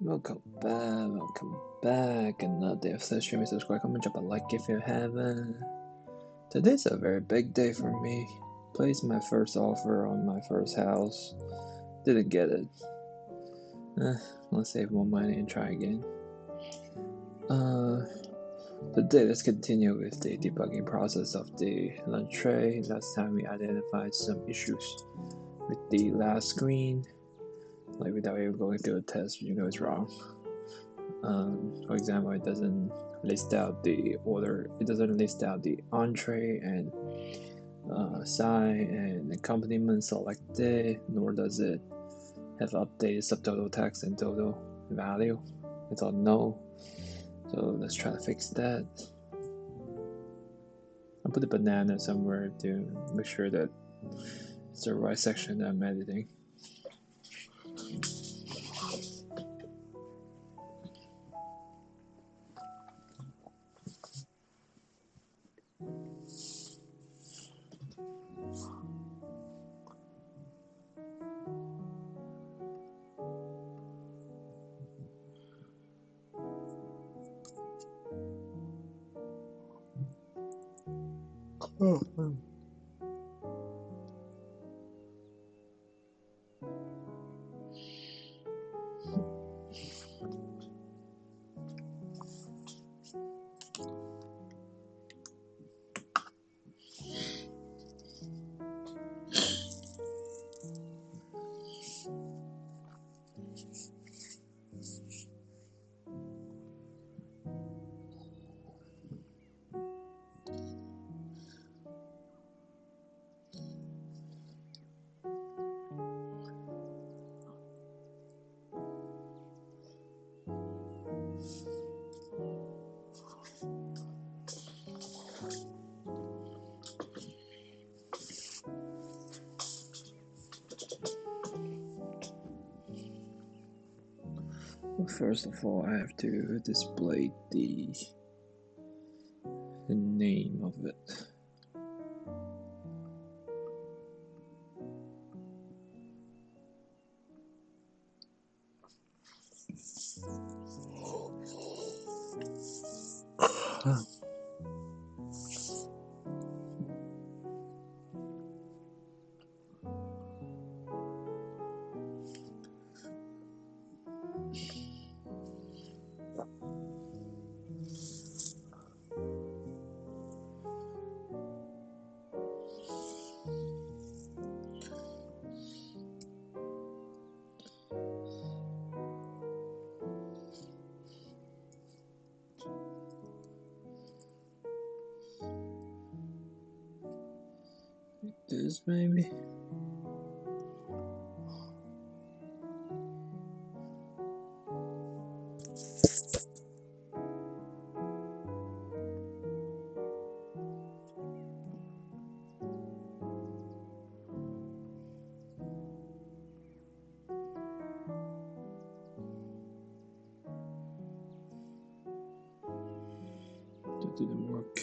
Welcome back. Another day of streaming. Subscribe, comment, drop a like if you haven't. Today's a very big day for me. Placed my first offer on my first house. Didn't get it. Let's save more money and try again. Today, let's continue with the debugging process of the lunch tray. Last time we identified some issues with the last screen, like without even going through the test, which is wrong. For example, it doesn't list out the order. It doesn't list out the entree and side and accompaniment selected, nor does it have updated subtotal text and total value. It's all no. So let's try to fix that. I'll put the banana somewhere to make sure that it's the right section that I'm editing. First of all, I have to display the name of it. This maybe. That didn't work.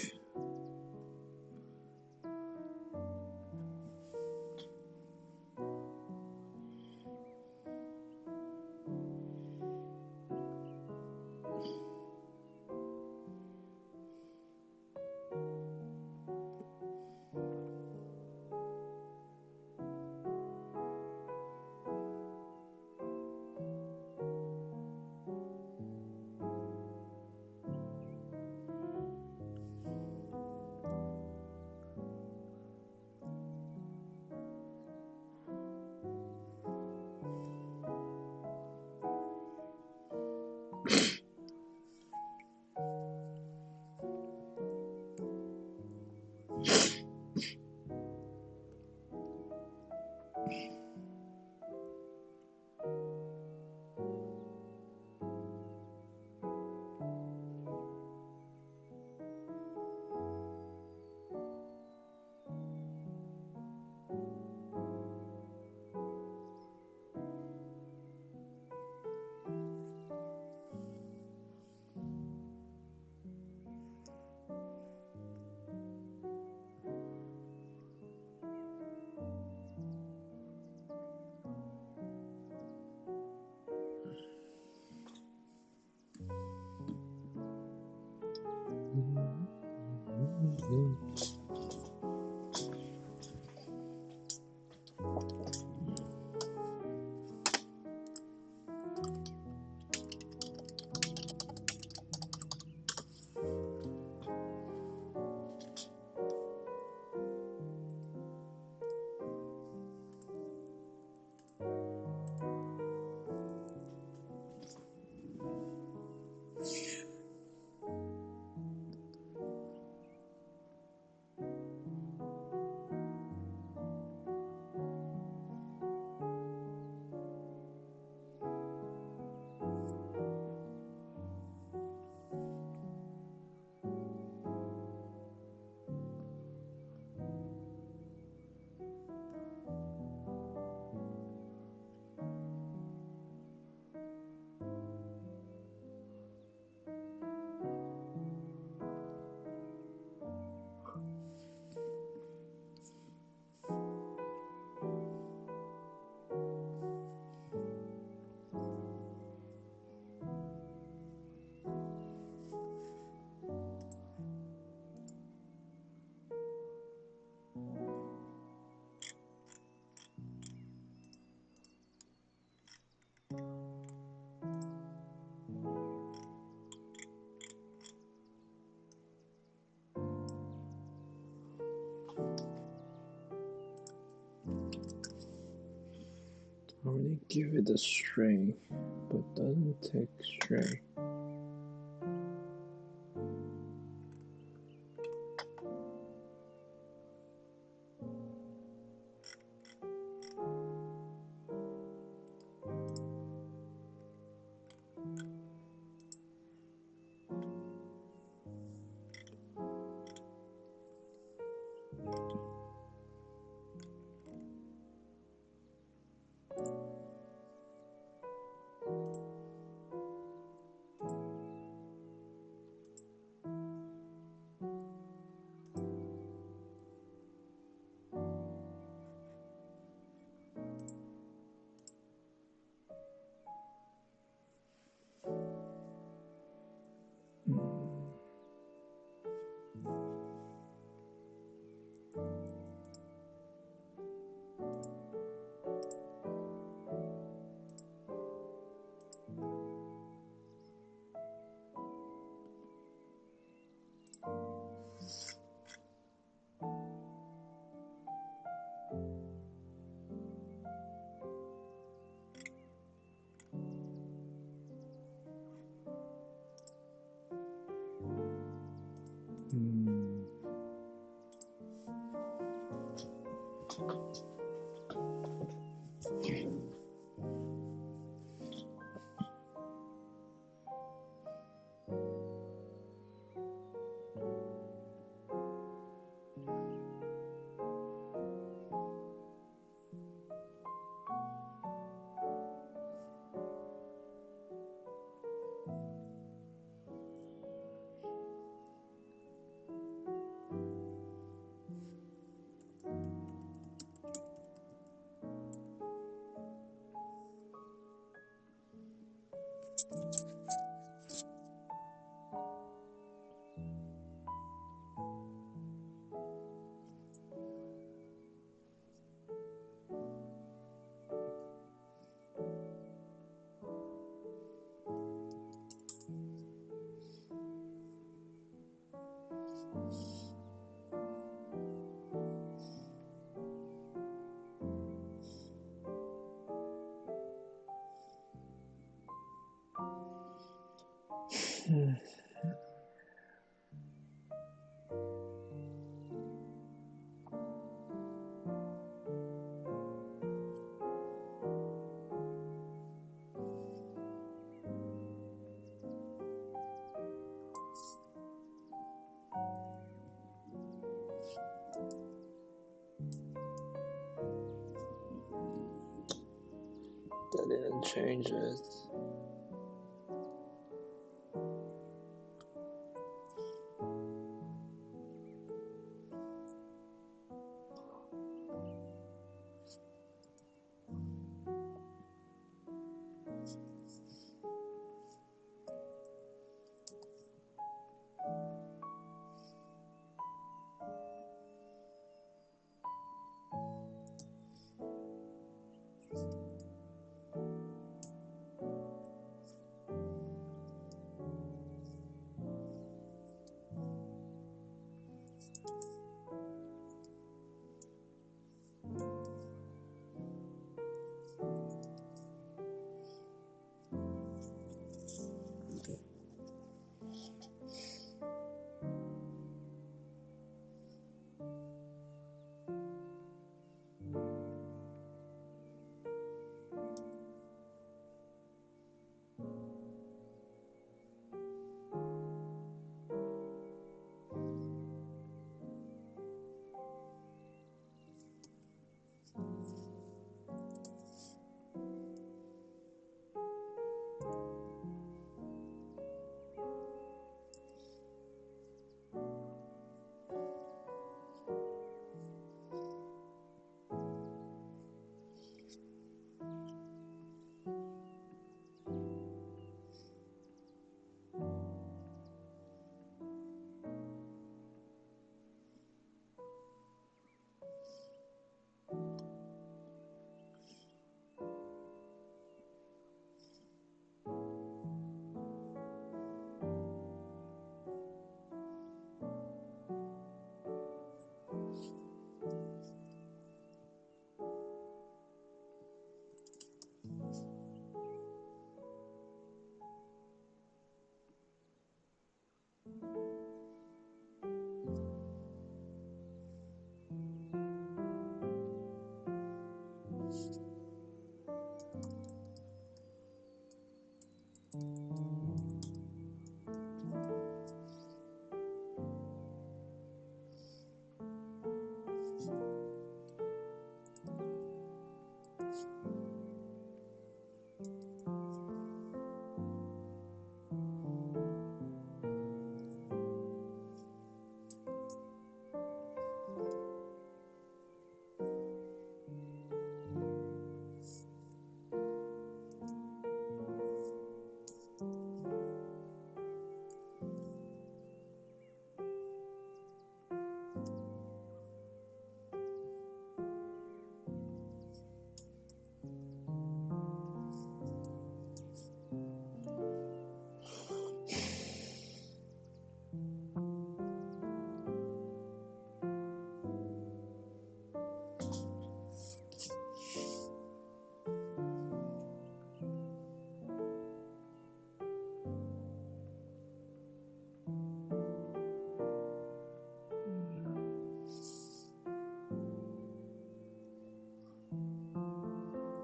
give it a string, but doesn't take string. That didn't change it.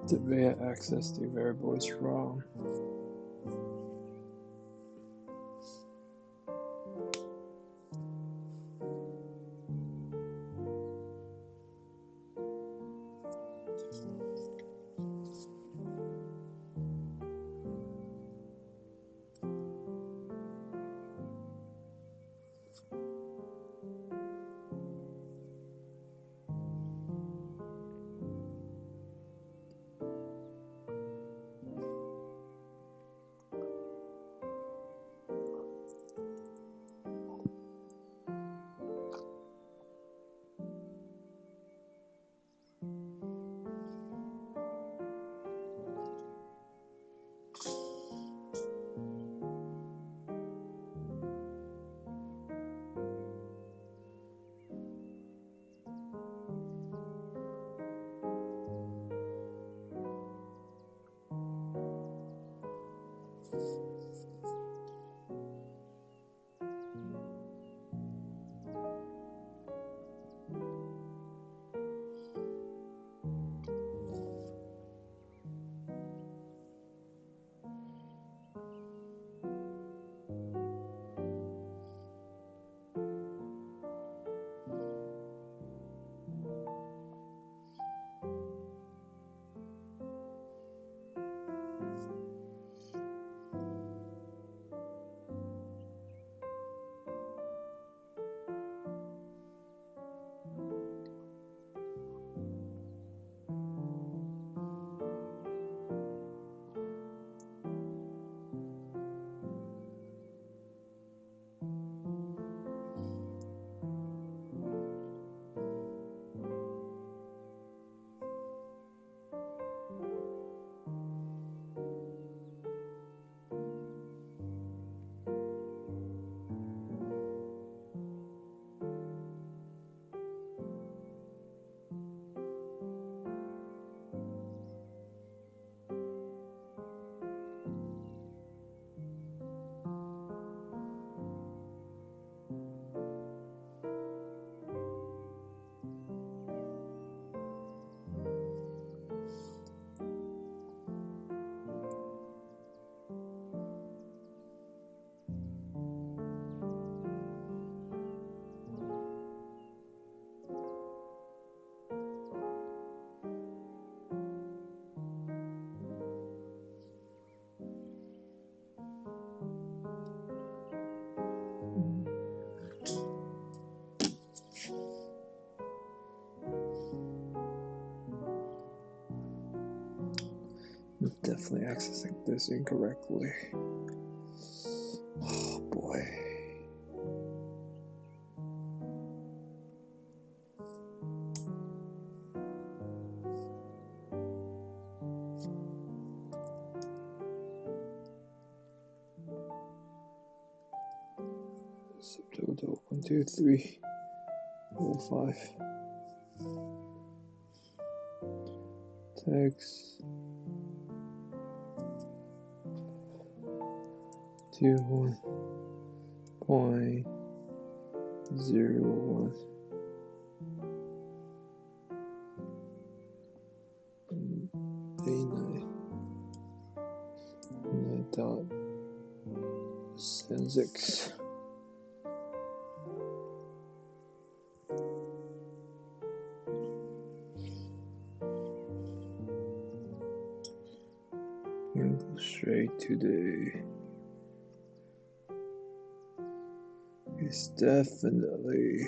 The way I access the variable is wrong. I'm definitely accessing this incorrectly. Oh boy. Subtotal 1, 2, 3, 4, 5. Text 21.01. A9 dot 76. And go straight to the. It's definitely.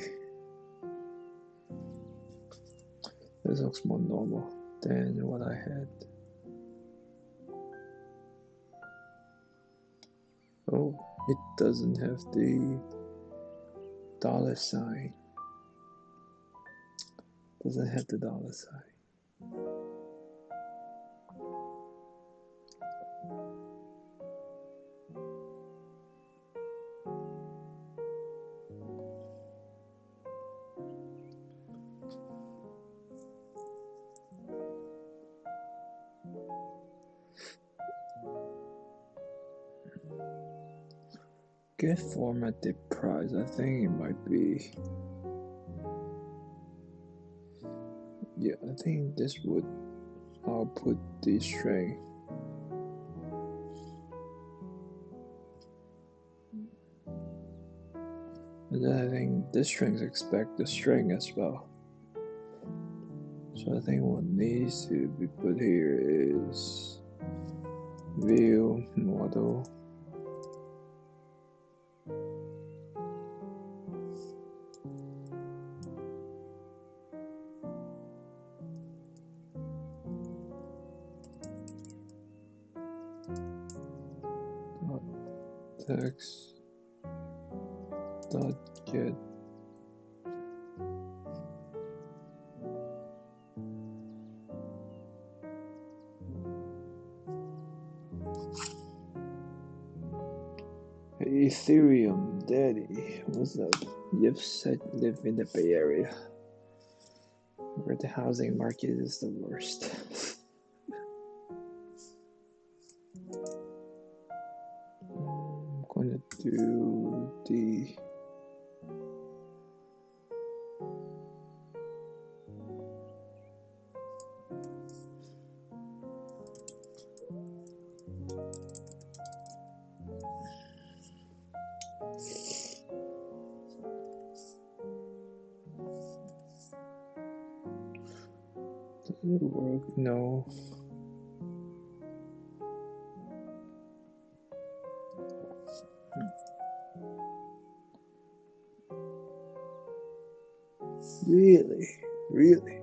This looks more normal than what I had. Oh, it doesn't have the dollar sign. Doesn't have the dollar sign. Get formatted price. I think it might be. Yeah, I think this would I'll put the string. And then I think this strings expect the string as well. So I think what needs to be put here is view model text dot get Ethereum daddy. What's up? You've said live in the Bay Area, where the housing market is the worst. I'm gonna do the does it work? No. Really?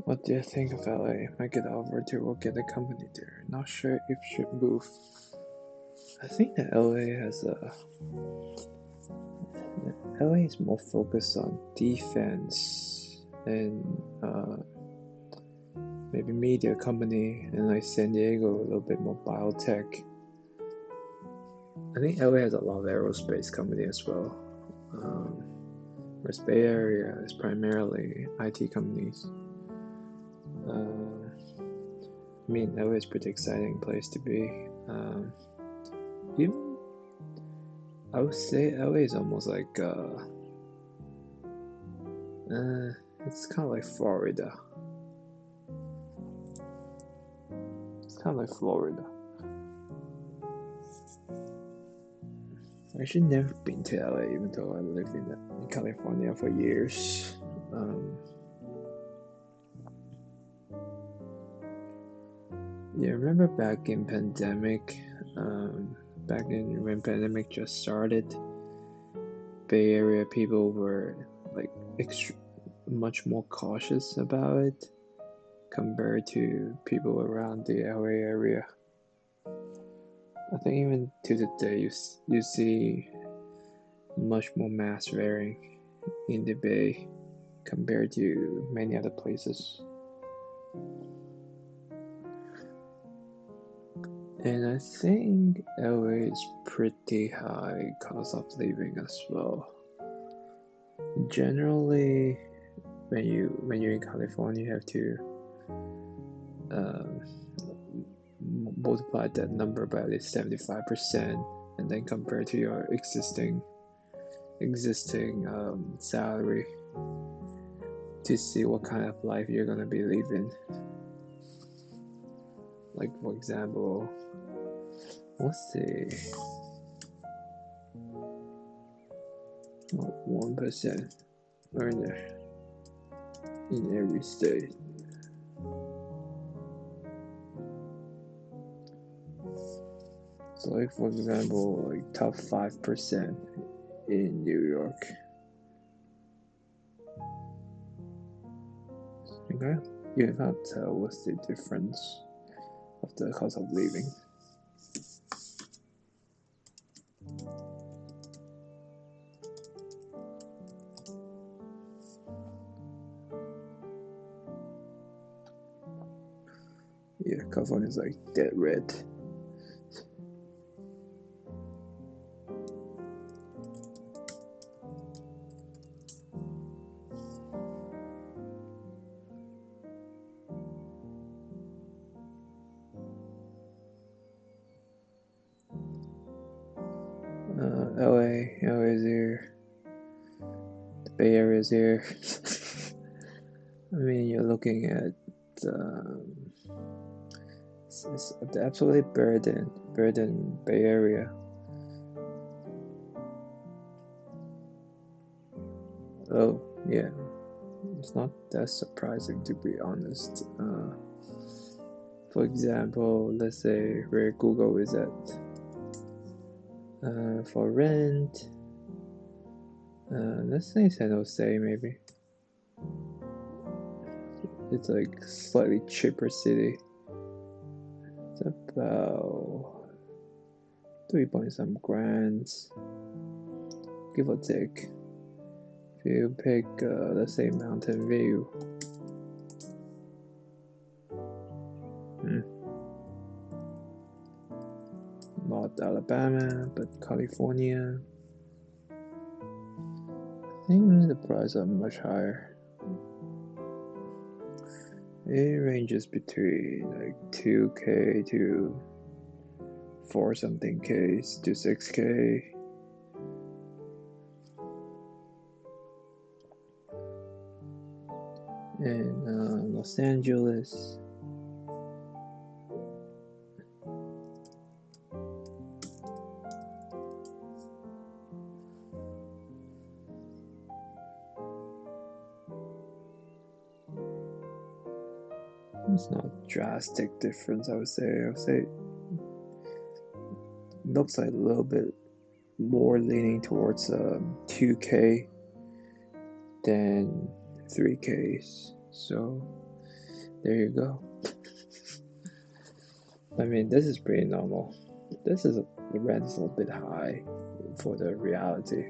What do you think of LA? Might get offered to work at a company there. Not sure if should move. I think that LA is more focused on defense and maybe media company, and like San Diego a little bit more biotech. I think LA has a lot of aerospace company as well. Whereas Bay Area is primarily IT companies. I mean, LA is a pretty exciting place to be. Even I would say LA is almost like it's kind of like Florida. It's kind of like Florida. I've actually never been to LA, even though I lived in California for years. Yeah, remember back in pandemic, when pandemic just started, Bay Area people were like much more cautious about it compared to people around the LA area. I think even to today, you see much more mask wearing in the Bay compared to many other places. And I think LA is pretty high cost of living as well. Generally, when you're in California, you have to multiply that number by at least 75%, and then compare to your existing salary to see what kind of life you're gonna be living. Like for example, let's see, 1% earner in every state. So like for example, like top 5% in New York. Okay, you cannot tell what's the difference of the cost of living. Yeah, California is like dead red. LA is here. The Bay Areas here. I mean, you're looking at it's absolutely better than Bay Area. Oh yeah, it's not that surprising to be honest. For example, let's say where Google is at. For rent, let's say San Jose maybe. It's like slightly cheaper city. It's about 3 point some grand, give or take. If you pick, let's say Mountain View. Not Alabama, but California. I think the prices are much higher. It ranges between like 2K to 4 something Ks to 6K. And Los Angeles. It's not drastic difference, I would say. It looks like a little bit more leaning towards 2K than 3Ks. So there you go. I mean, this is pretty normal. The rent is a little bit high for the reality,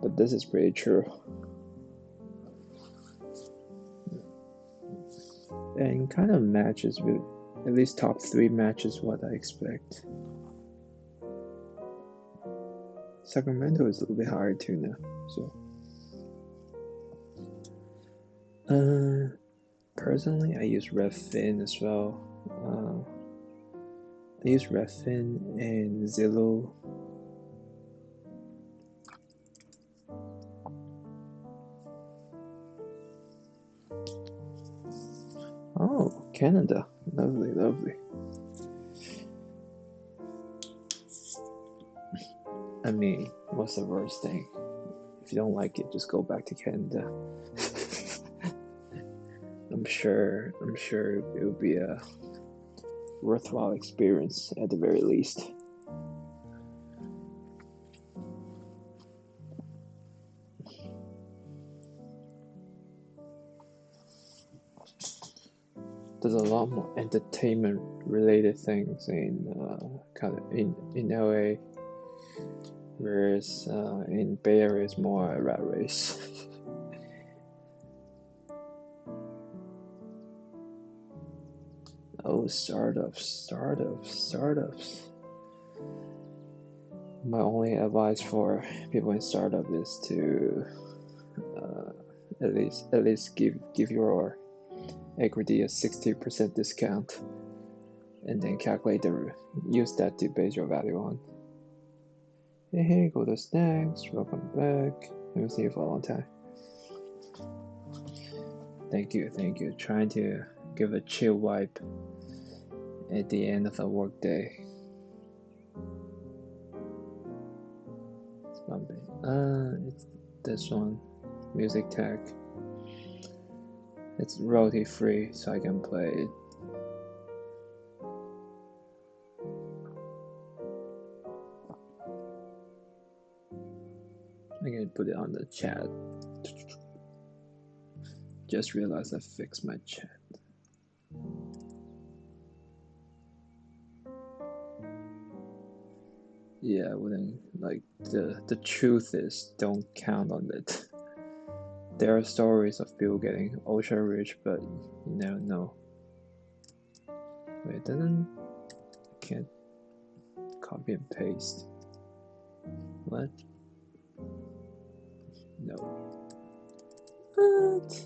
but this is pretty true. And kind of matches with at least top 3 matches what I expect. Sacramento is a little bit higher too now, so. Personally, I use Redfin as well. I use Redfin and Zillow. Oh, Canada. Lovely, lovely. I mean, what's the worst thing? If you don't like it, just go back to Canada. I'm sure it will be a worthwhile experience at the very least. There's a lot more entertainment related things in LA, whereas in Bay Area it's more a rat race. Oh, startups. My only advice for people in startup is to at least give your equity a 60% discount, and then use that to base your value on. Hey, go to snacks. Welcome back. Haven't seen you for a long time. Thank you. Trying to give a chill wipe at the end of a work day. It's bumping. It's this one, Music Tech. It's royalty free, so I can play it. I can put it on the chat. Just realized I fixed my chat. Yeah, I wouldn't like the truth is don't count on it. There are stories of people getting ultra rich, but you never know. Wait, can't copy and paste. What? No. What?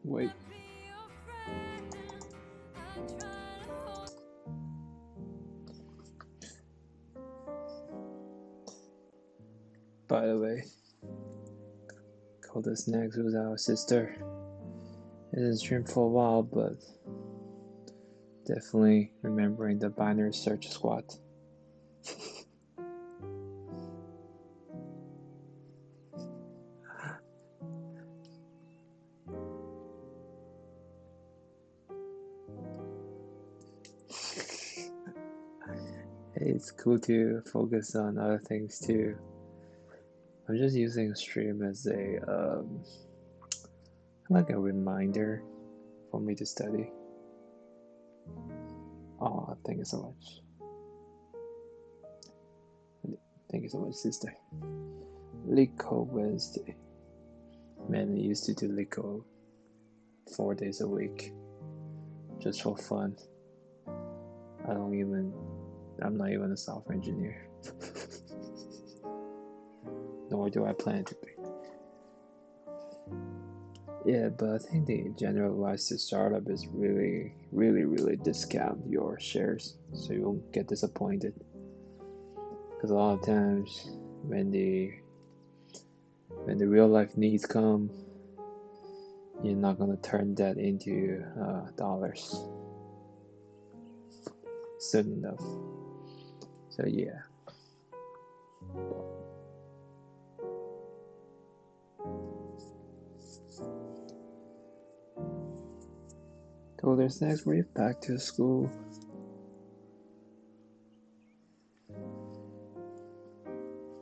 Wait. By the way, Coldest Snacks was our sister. It didn't stream for a while, but definitely remembering the binary search squad. It's cool to focus on other things too. I'm just using stream as like a reminder for me to study. Oh, thank you so much. Thank you so much, sister. Lico Wednesday. Man, I used to do Lico 4 days a week, just for fun. I'm not even a software engineer. Nor do I plan to be. Yeah, but I think the general advice to startup is really discount your shares so you won't get disappointed. Because a lot of times when the real life needs come, you're not gonna turn that into dollars soon enough. So yeah. Coldest Snacks, we're back to school.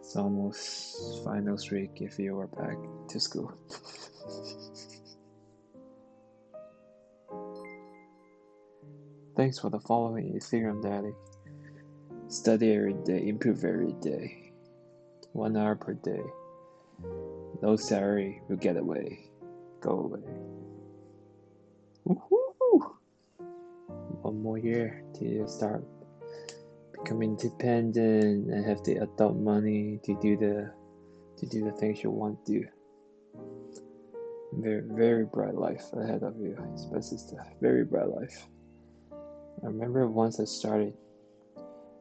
It's almost final streak if you are back to school. Thanks for the following, Ethereum Daddy. Study every day, improve every day. 1 hour per day. Low salary will get away. Go away. Woo-hoo! 1 more year to start becoming independent and have the adult money to do the things you want to do. Very bright life ahead of you, my sister. Very bright life. I remember once I started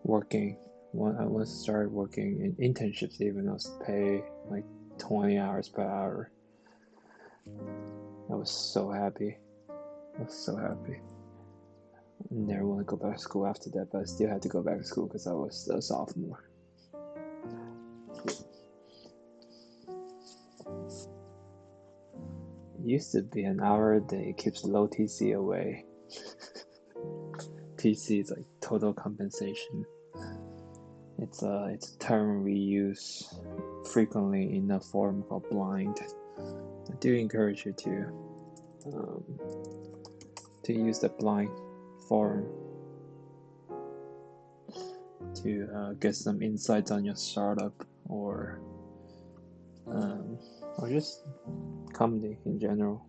working in internships, even I was paid like 20 hours per hour. I was so happy. I never want to go back to school after that, but I still had to go back to school because I was a sophomore. It used to be an hour a day, keeps low TC away. TC is like total compensation. It's a term we use frequently in a forum called Blind. I do encourage you to use the Blind forum to get some insights on your startup or just comedy in general.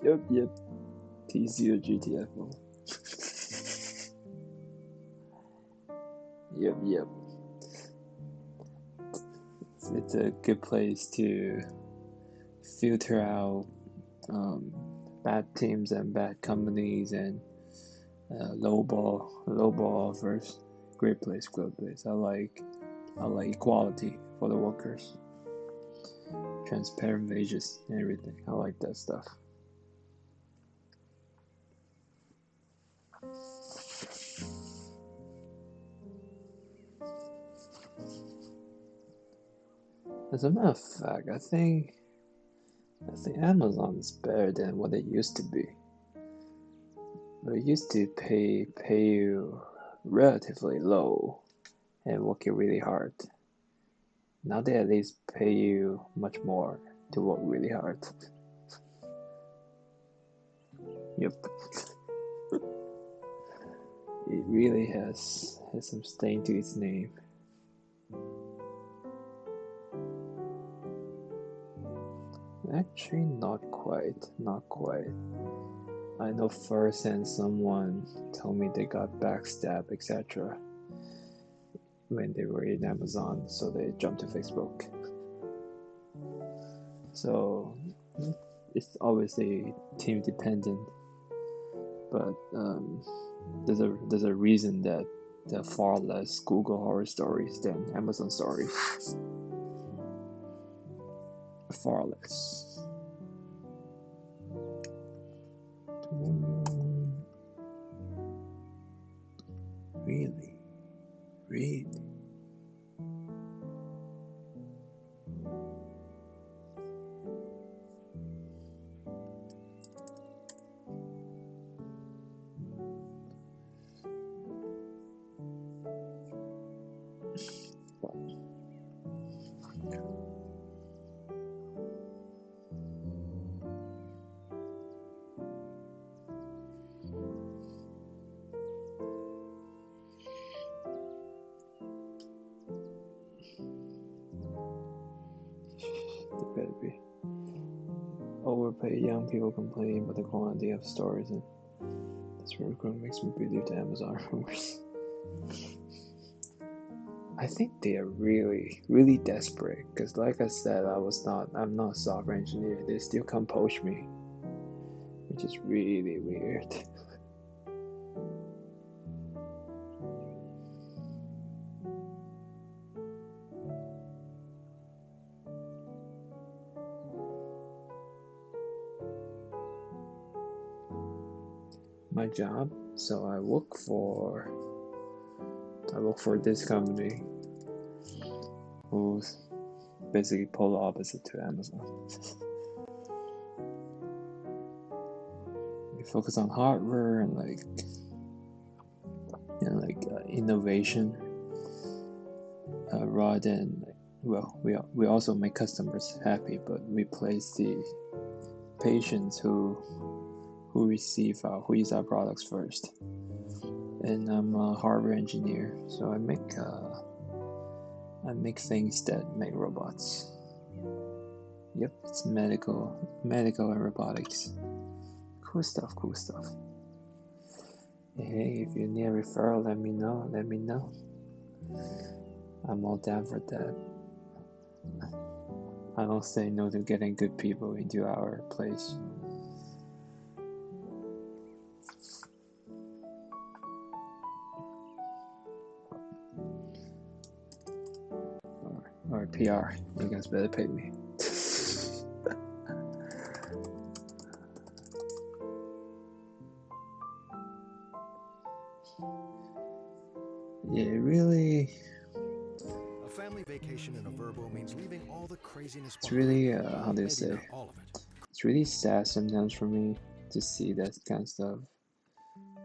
Yep. TC or GTFO. Yep. It's a good place to filter out bad teams and bad companies and lowball offers. Great place. I like equality for the workers, transparent wages and everything. I like that stuff. As a matter of fact, I think Amazon is better than what it used to be. They used to pay you relatively low and work you really hard. Now they at least pay you much more to work really hard. Yep. It really has some stain to its name. Actually, not quite. I know firsthand someone told me they got backstabbed, etc. when they were in Amazon, so they jumped to Facebook. So it's obviously team dependent, but there's a reason that there are far less Google horror stories than Amazon stories. Far less. Really? Really? Better be. Overpaid young people complain about the quantity of stories, and that's what makes me believe the Amazon rumors. I think they are really, really desperate because, like I said, I'm not a software engineer. They still come poach me, which is really weird. My job, so I work for this company who's basically polar opposite to Amazon. We focus on hardware and innovation rather than we also make customers happy, but we place the patients who use our products first. And I'm a hardware engineer, so I make things that make robots. Yep, it's medical and robotics. Cool stuff. Hey, if you need a referral, let me know. I'm all down for that. I don't say no to getting good people into our place. Or PR, you guys better pay me. Yeah, really. A family vacation in a Vrbo means leaving all the craziness. It's really how do you say? It's really sad sometimes for me to see that kind of stuff,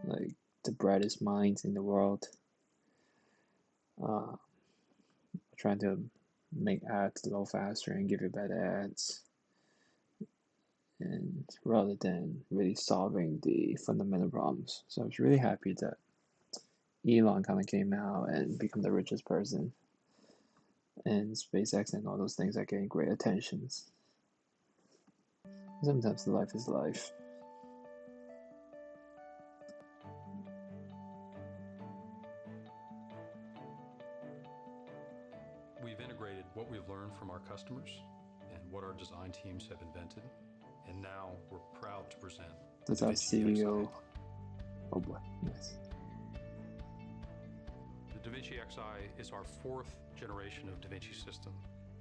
like the brightest minds in the world trying to make ads load faster and give you better ads, and rather than really solving the fundamental problems. So I was really happy that Elon kind of came out and become the richest person, and SpaceX and all those things are getting great attentions. Sometimes life is life. We've integrated what we've learned from our customers and what our design teams have invented, and now we're proud to present That's our CEO. Oh boy, yes. The DaVinci Xi is our 4th generation of DaVinci system,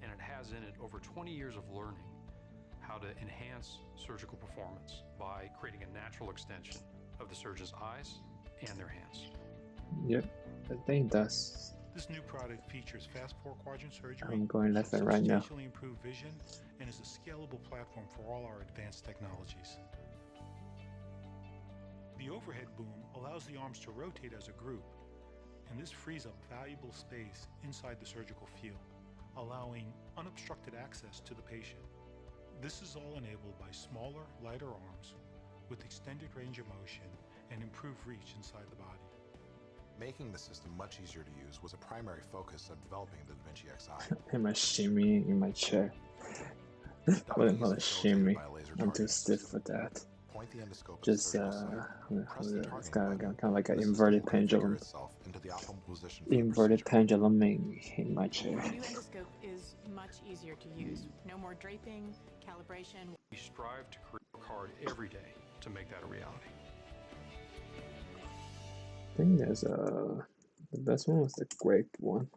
and it has in it over 20 years of learning how to enhance surgical performance by creating a natural extension of the surgeon's eyes and their hands. Yep, I think that's. This new product features fast 4-quadrant surgery. I'm going left and right now. Substantially improved vision and is a scalable platform for all our advanced technologies. The overhead boom allows the arms to rotate as a group, and this frees up valuable space inside the surgical field, allowing unobstructed access to the patient. This is all enabled by smaller, lighter arms with extended range of motion and improved reach inside the body. Making the system much easier to use was a primary focus of developing the DaVinci Xi. Am I shimmying in my chair? What am I shimmying? I'm too stiff for that. point the endoscope at the just surgical site. Press the it's targeting kind button. of like an The system inverted will configure pendulum. itself into the optimal position for the Inverted procedure. pendulum in my chair. The new endoscope is much easier to use. No more draping, calibration. We strive to work hard every day to make that a reality. I think there's the best one was the grape one.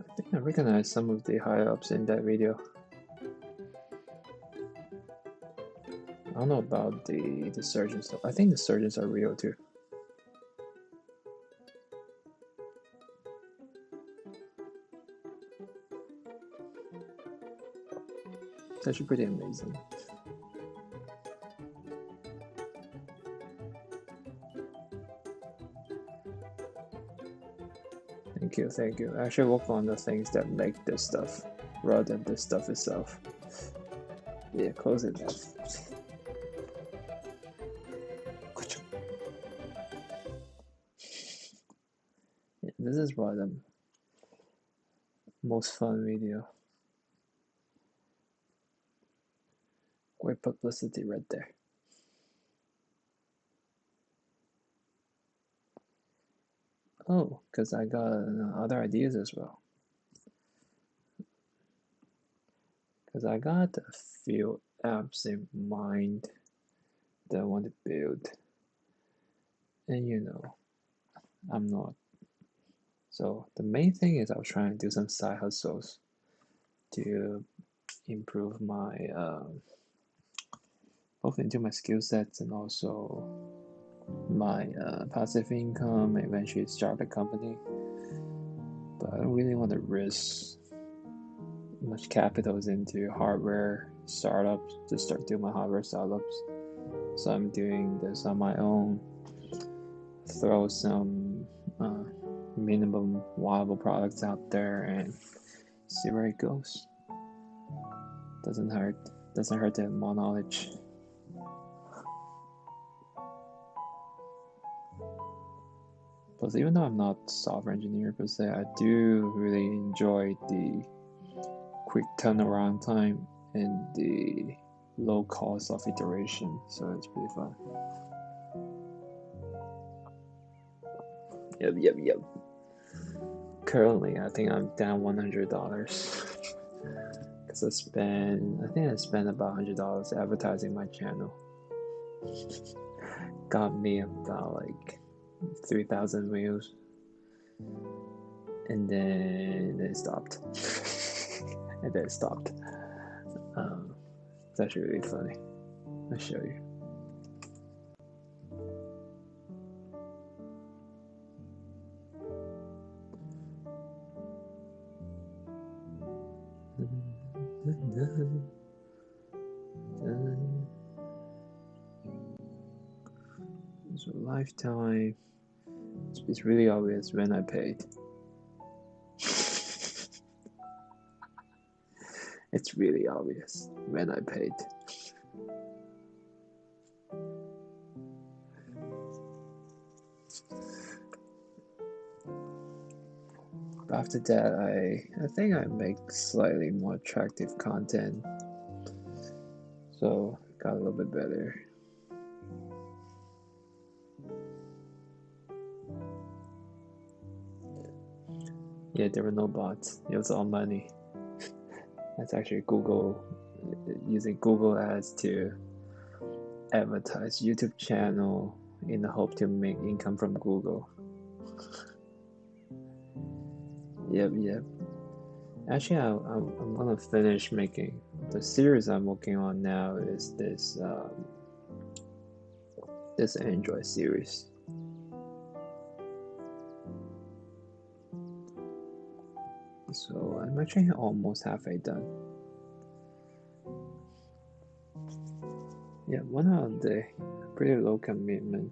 I think I recognize some of the high-ups in that video. I don't know about the surgeons though. I think the surgeons are real too. It's actually pretty amazing. Thank you. I actually work on the things that make this stuff rather than this stuff itself. Yeah, close it up. Yeah, this is probably the most fun video. Great publicity right there. Oh, because I got other ideas as well. Because I got a few apps in mind that I want to build. And you know, I'm not. So the main thing is I was trying to do some side hustles to improve my, hopefully into my skill sets and also my passive income, eventually start a company. But I don't really want to risk much capitals into hardware startups to start doing my hardware startups. So I'm doing this on my own, throw some minimum viable products out there and see where it goes. Doesn't hurt to have more knowledge. Plus, even though I'm not software engineer per se, I do really enjoy the quick turnaround time and the low cost of iteration, so it's pretty fun. Yep. Currently, I think I'm down $100 because I spent about $100 advertising my channel. Got me about like 3,000 views, and then it stopped. It's actually really funny. I'll show you. So lifetime, it's really obvious when I paid. It's really obvious when I paid. But after that, I think I make slightly more attractive content, so it got a little bit better. Yeah, there were no bots. It was all money. That's actually Google, using Google Ads to advertise YouTube channel in the hope to make income from Google. Yep. Actually, I'm gonna finish making the series I'm working on now. Is this Android series. So I'm actually almost halfway done. Yeah, 1 hour a day, pretty low commitment.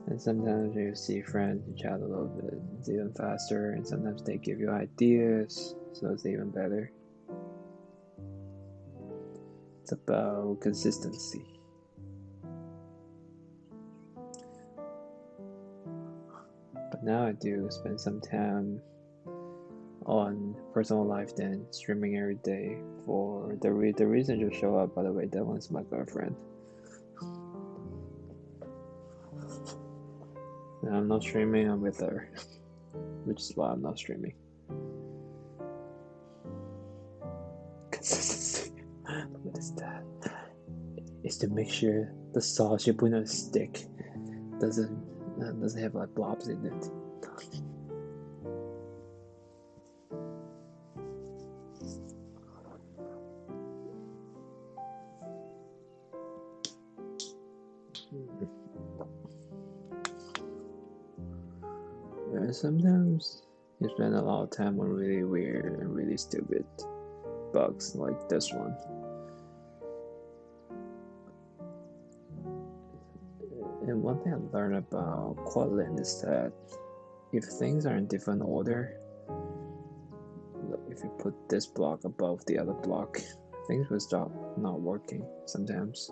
And sometimes you see friends, you chat a little bit, it's even faster, and sometimes they give you ideas, so it's even better. It's about consistency. But now I do spend some time on personal life than streaming every day for the reason to show up. By the way, that one's my girlfriend. When I'm not streaming, I'm with her, which is why I'm not streaming. Consistency. What is that? It's to make sure the sauce you put on a stick doesn't have like blobs in it. Sometimes you spend a lot of time on really weird and really stupid bugs like this one. And one thing I learned about Kotlin is that if things are in different order, like if you put this block above the other block, things will stop not working sometimes,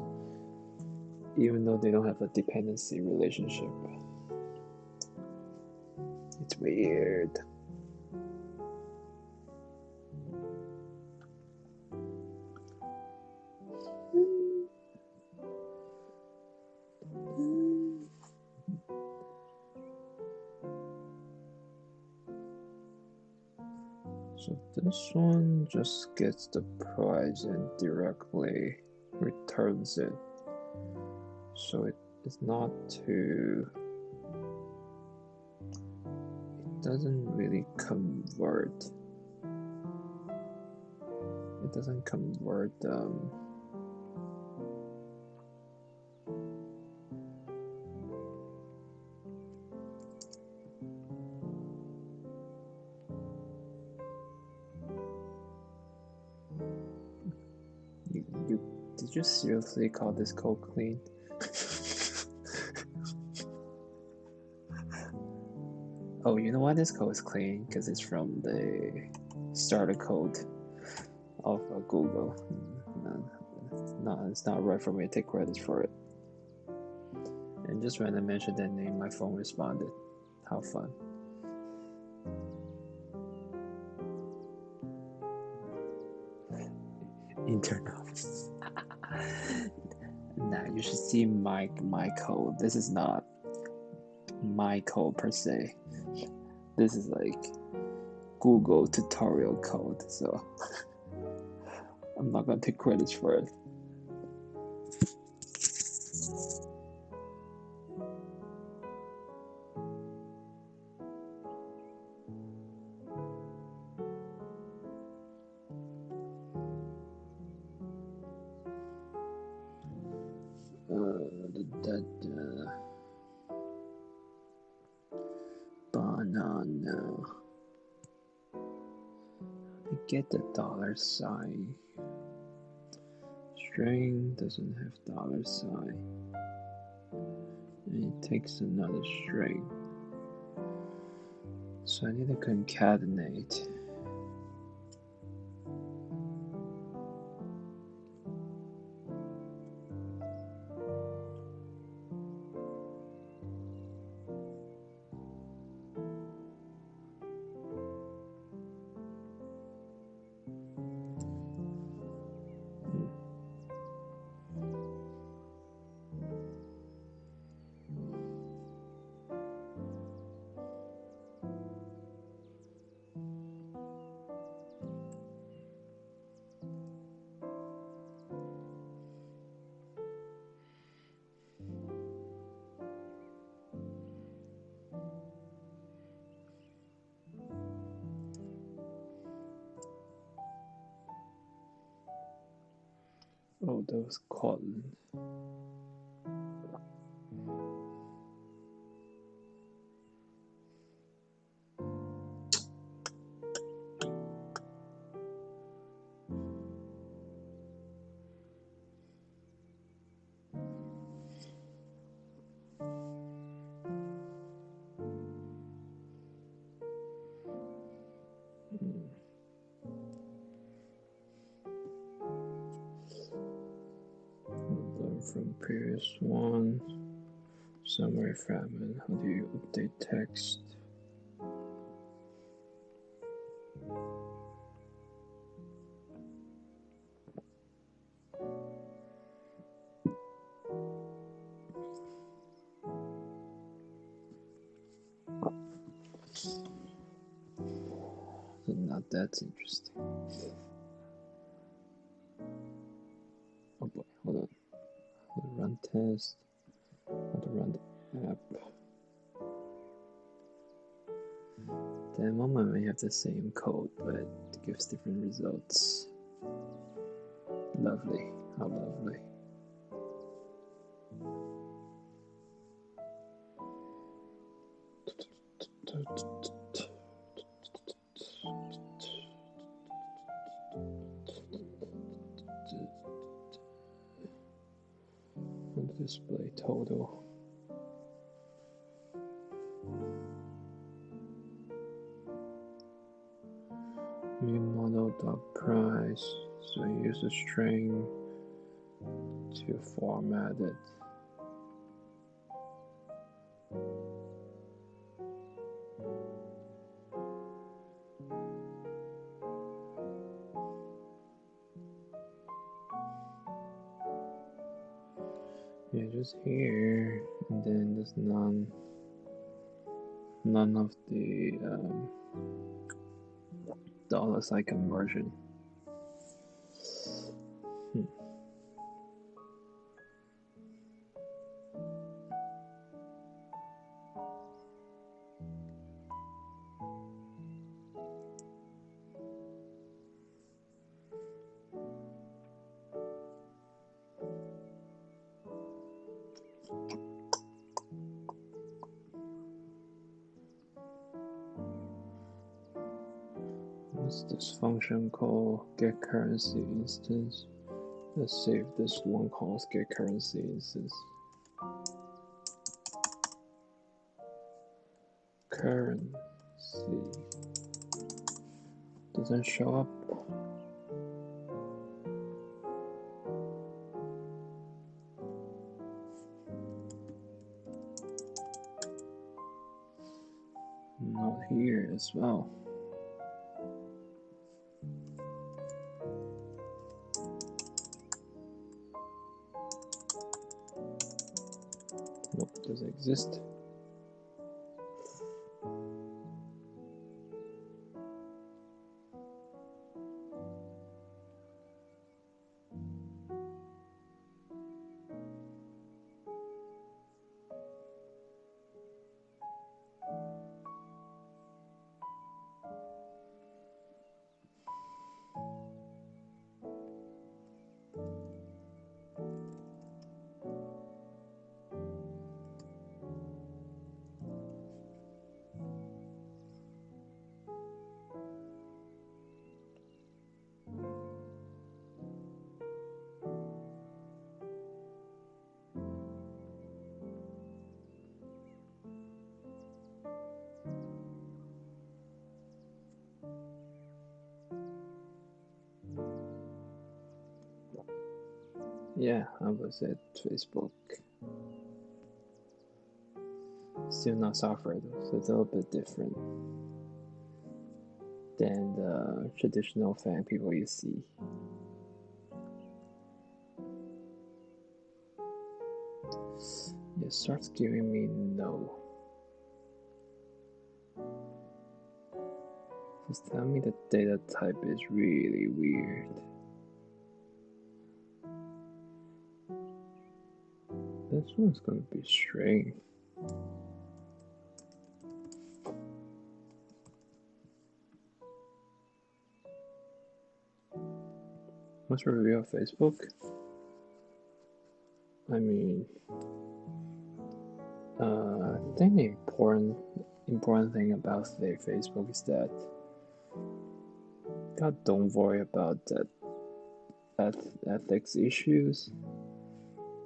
even though they don't have a dependency relationship. It's weird. So this one just gets the price and directly returns it. So it's not too... It doesn't really convert. It doesn't convert Did you seriously call this code clean? Oh, you know why this code is clean? Because it's from the starter code of Google. It's not right for me to take credit for it. And just when I mentioned that name, my phone responded. How fun. Internal. Nah, you should see my code. This is not my code per se. This is like Google tutorial code, so I'm not gonna take credits for it. Banana. I get the $sign. String doesn't have $sign. And it takes another string. So I need to concatenate. Oh, that was Kotlin. from previous one. Summary fragment. How do you update text? Not that interesting. Oh boy, hold on. How to run test. How to run the app. The moment may have the same code, but it gives different results. Lovely, how lovely. Display total. New model dot price. So you use a string to format it. Yeah, just here, and then there's none of the $sign conversion. What's this function called? Get currency instance. Let's see if this one calls get currency instance. Currency doesn't show up. Not here as well. Nope, doesn't exist. Yeah, I was at Facebook. Still not software though, so it's a little bit different than the traditional fan people you see. It starts giving me no. Just tell me the data type is really weird. This one's gonna be string. What's review of Facebook? I mean, I think the important thing about Facebook is that God don't worry about that ethics issues,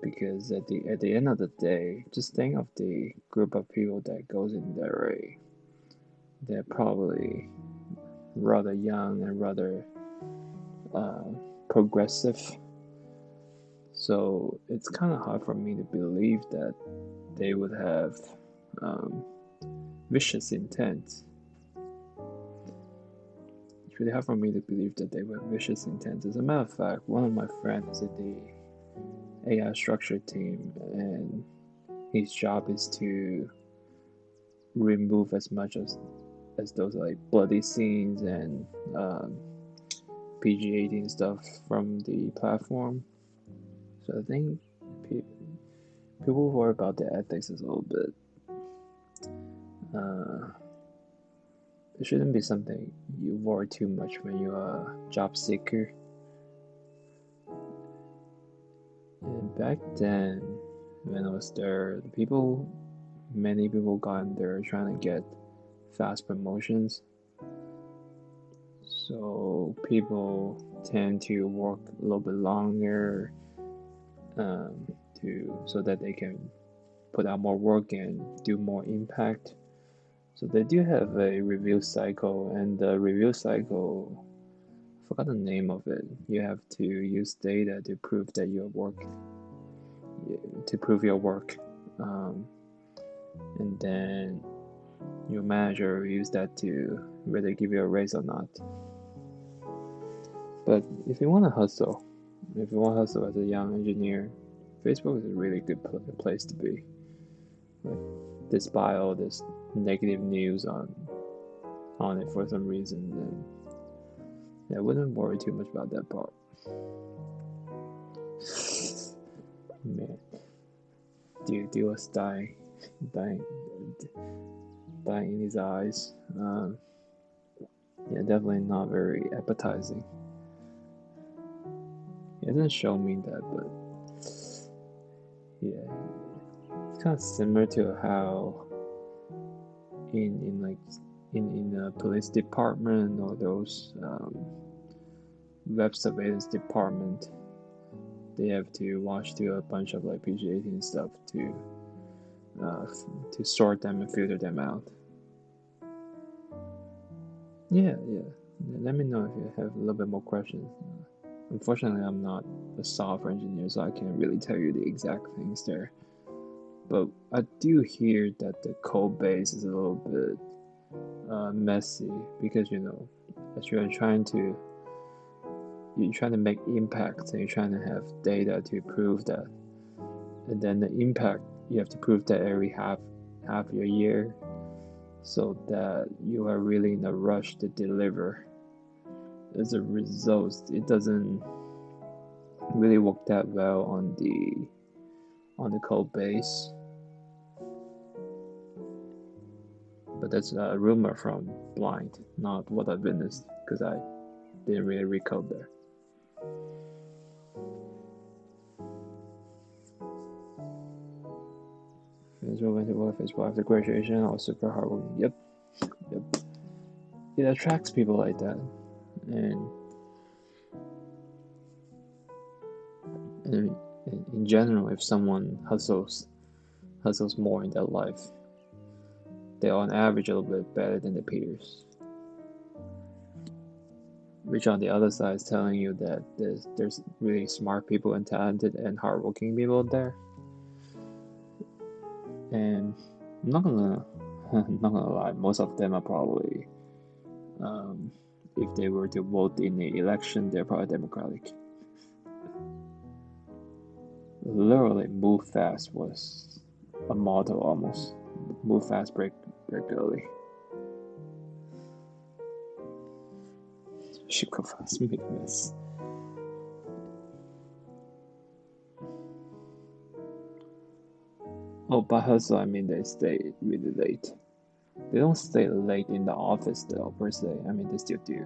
because at the end of the day, just think of the group of people that goes in the array. They're probably rather young and rather progressive. So it's kind of hard for me to believe that they would have vicious intent. It's really hard for me to believe that they were vicious intent. As a matter of fact, one of my friends is in the AI structure team, and his job is to remove as much as those like bloody scenes and PG-18 stuff from the platform. So I think people worry about the ethics a little bit. It shouldn't be something you worry too much when you're a job seeker. And back then, when I was there, many people got in there trying to get fast promotions. So people tend to work a little bit longer so that they can put out more work and do more impact. So they do have a review cycle, and the review cycle, I forgot the name of it. You have to use data to prove that your work, and then your manager use that to whether give you a raise or not. But if you want to hustle, as a young engineer, Facebook is a really good place to be. Like, despite all this negative news on it for some reason, then I wouldn't worry too much about that part. Man, dude was dying in his eyes. Yeah, definitely not very appetizing. It doesn't show me that, but yeah, it's kind of similar to how in a police department or those web surveillance department, they have to watch through a bunch of like PG-18 stuff to sort them and filter them out. Yeah. Let me know if you have a little bit more questions. Unfortunately, I'm not a software engineer, so I can't really tell you the exact things there. But I do hear that the code base is a little bit messy because, as you're trying to make impacts and you're trying to have data to prove that, and then the impact you have to prove that every half your year, so that you are really in a rush to deliver. As a result, it doesn't really work that well on the code base. But that's a rumor from Blind, not what I've witnessed, because I didn't really read code there. Phase went to work, phase after graduation, I was super hardworking. Yep. It attracts people like that. And in general, if someone hustles more in their life, they're on average a little bit better than their peers. Which on the other side is telling you that there's really smart people and talented and hardworking people there. And I'm not gonna lie, most of them are probably, if they were to vote in the election, they're probably Democratic. Literally, move fast was a motto almost. Move fast, break early. Should go fast, make a mess. Oh, by hustle, I mean they stay really late. They don't stay late in the office though, per se. I mean, they still do.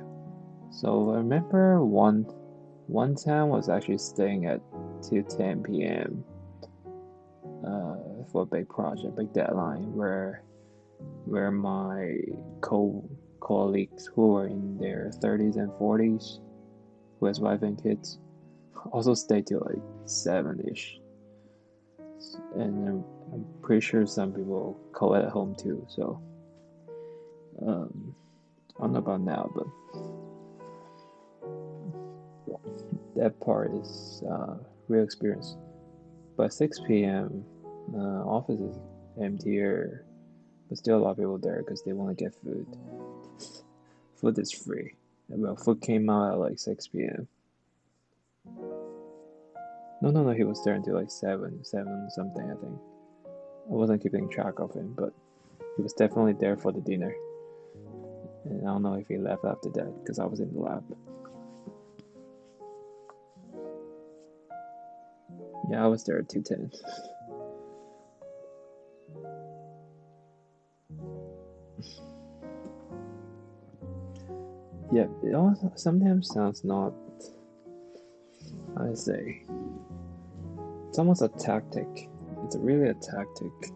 So I remember one time was actually staying at 10 p.m. For a big project, big deadline, where my colleagues who were in their 30s and 40s, who has wife and kids, also stayed till like 7-ish. And I'm pretty sure some people call it at home too, so I don't know about now, but that part is real experience. But 6 p.m. Office is emptier, but still a lot of people there because they want to get food. Food is free. Well, food came out at like 6 p.m. No, he was there until like 7 something, I think. I wasn't keeping track of him, but he was definitely there for the dinner. And I don't know if he left after that because I was in the lab. Yeah, I was there at 2:10. Yeah, it also sometimes sounds not, I say, it's almost a tactic. It's really a tactic.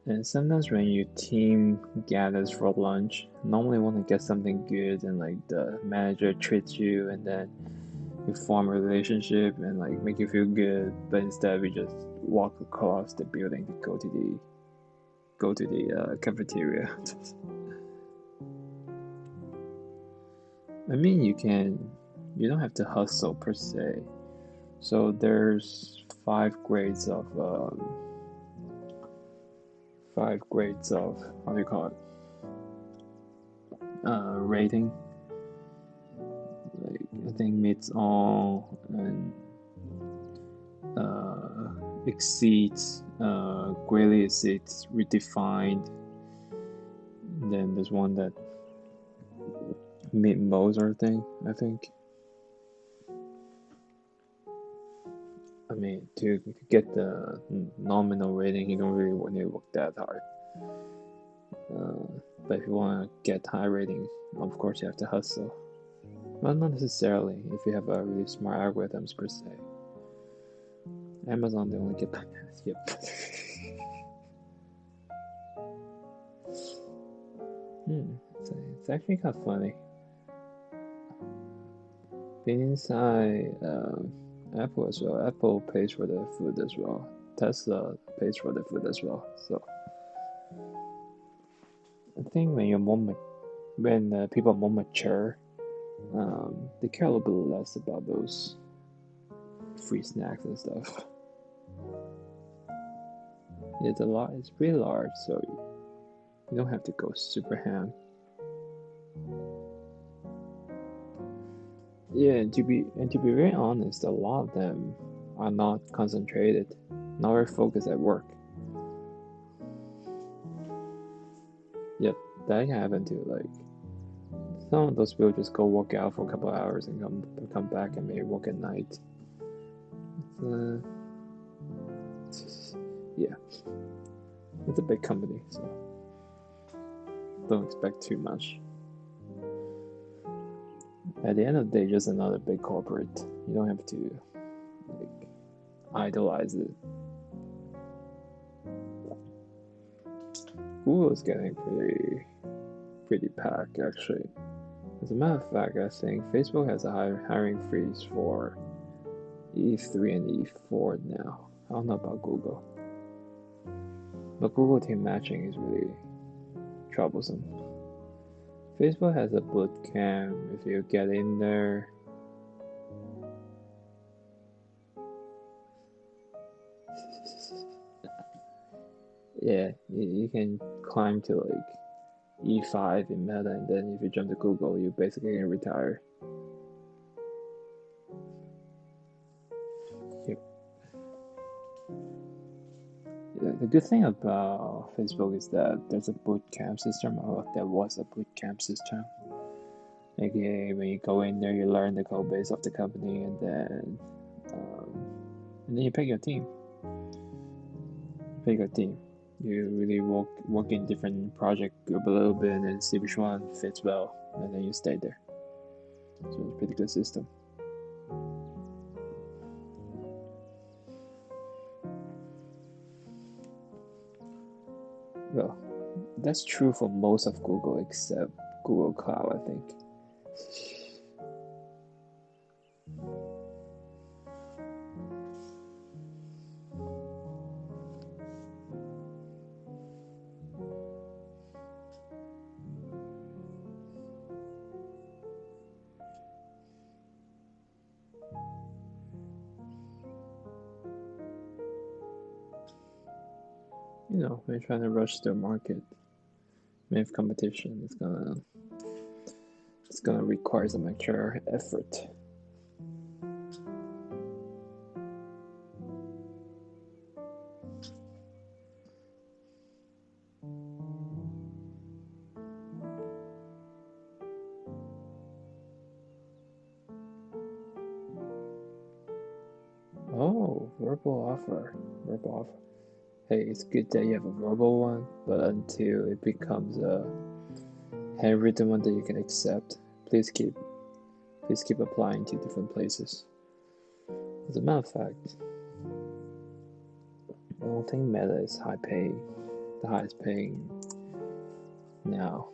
And sometimes when your team gathers for lunch, normally want to get something good and like the manager treats you and then you form a relationship and like make you feel good, but instead we just walk across the building to go to the cafeteria. I mean, you don't have to hustle per se. So there's 5 grades of how do you call it? Rating. Like I think meets all and exceeds, greatly exceeds, redefined. Then there's one that meet Mozart thing, I think. I mean, to get the nominal rating, you don't really need to work that hard. But if you want to get high rating, of course you have to hustle. But not necessarily if you have a really smart algorithms per se. Amazon, they only get yep. It's actually kind of funny. Being inside Apple as well. Apple pays for the food as well. Tesla pays for the food as well. So I think when people are more mature, they care a little bit less about those free snacks and stuff. It's pretty large, so you don't have to go super ham. Yeah, and to be very honest, a lot of them are not concentrated, not very focused at work. Yep, that can happen too. Like some of those people just go work out for a couple of hours and come back and maybe work at night. Yeah, it's a big company, so don't expect too much. At the end of the day, just another big corporate. You don't have to like idolize it. Google is getting pretty packed actually. As a matter of fact, I think Facebook has a hiring freeze for E3 and E4 now. I don't know about Google, but Google team matching is really troublesome. Facebook has a boot camp. If you get in there, yeah, you can climb to like E5 in Meta, and then if you jump to Google, you basically can retire. Yep. Yeah, the good thing about Facebook is that there's a boot camp system, or there was a boot camp system. Like when you go in there, you learn the code base of the company, and then you pick your team. You really work in different project group a little bit, and then see which one fits well, and then you stay there. So it's a pretty good system. Well, that's true for most of Google except Google Cloud, I think. you know, when you're trying to rush the market, with competition, it's gonna require some extra effort. Oh, verbal offer. Verbal offer. Hey, it's good that you have a verbal one, but until it becomes a handwritten one that you can accept, please keep applying to different places. As a matter of fact, I don't think Meta is the highest paying now.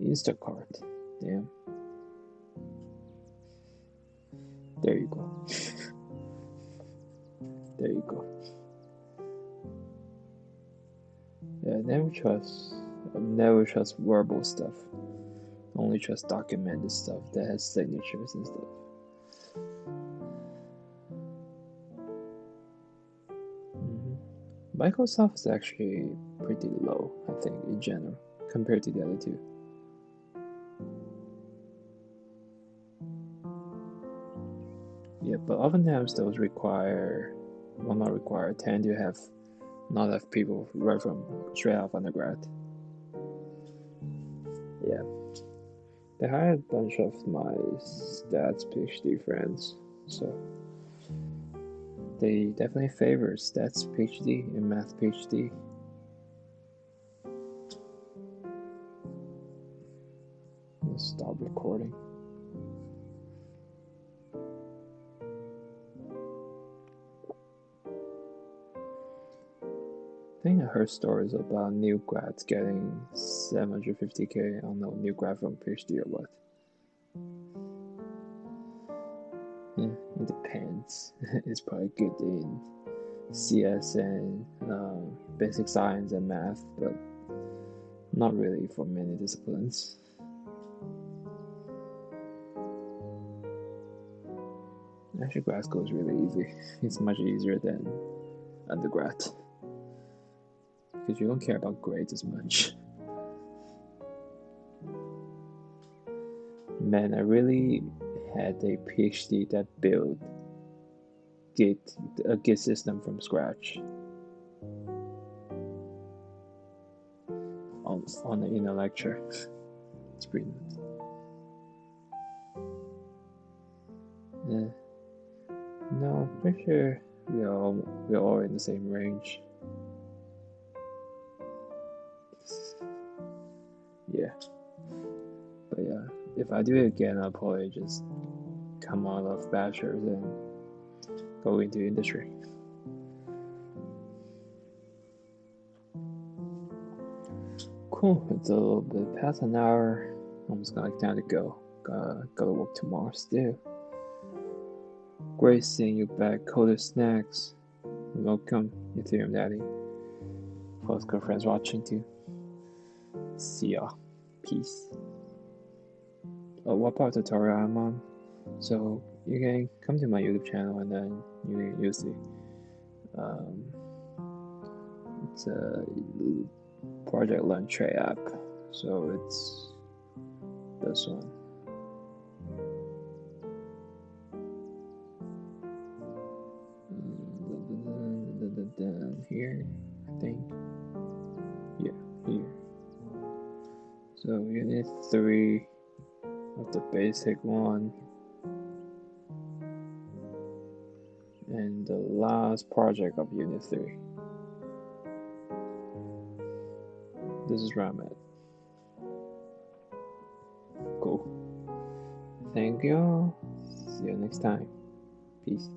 Instacart, damn. There you go. There you go. Yeah, I never trust verbal stuff. Only trust documented stuff that has signatures and stuff. Microsoft is actually pretty low, I think, in general, compared to the other two. Yeah, but oftentimes those tend to have not have people right from straight out of undergrad. Yeah. They hired a bunch of my stats PhD friends, so they definitely favor stats PhD and math PhD. Let's stop recording. I think I heard stories about new grads getting 750K. I don't know, new grad from PhD or what. Yeah, it depends. It's probably good in CS and basic science and math, but not really for many disciplines. Actually, grad school is really easy. It's much easier than undergrad. Because you don't care about grades as much. Man, I really had a PhD that built a Git system from scratch in a lecture. It's pretty nice. Yeah. No, I'm pretty sure we're all in the same range. Yeah. But yeah, if I do it again, I'll probably just come out of bachelor's and go into industry. Cool, it's a little bit past an hour. I'm just gonna time to go. Gotta work tomorrow still. Great seeing you back, Coder Snacks. Welcome, Ethereum Daddy. Plus, good friends watching too. See ya. Peace. What part tutorial I'm on? So you can come to my YouTube channel and then you'll see. It's a Project Lunchtray app, so it's this one. Here, I think. Yeah, here. So Unit 3 of the basic one. And the last project of Unit 3. This is where I'm at. Cool. Thank you all. See you next time. Peace.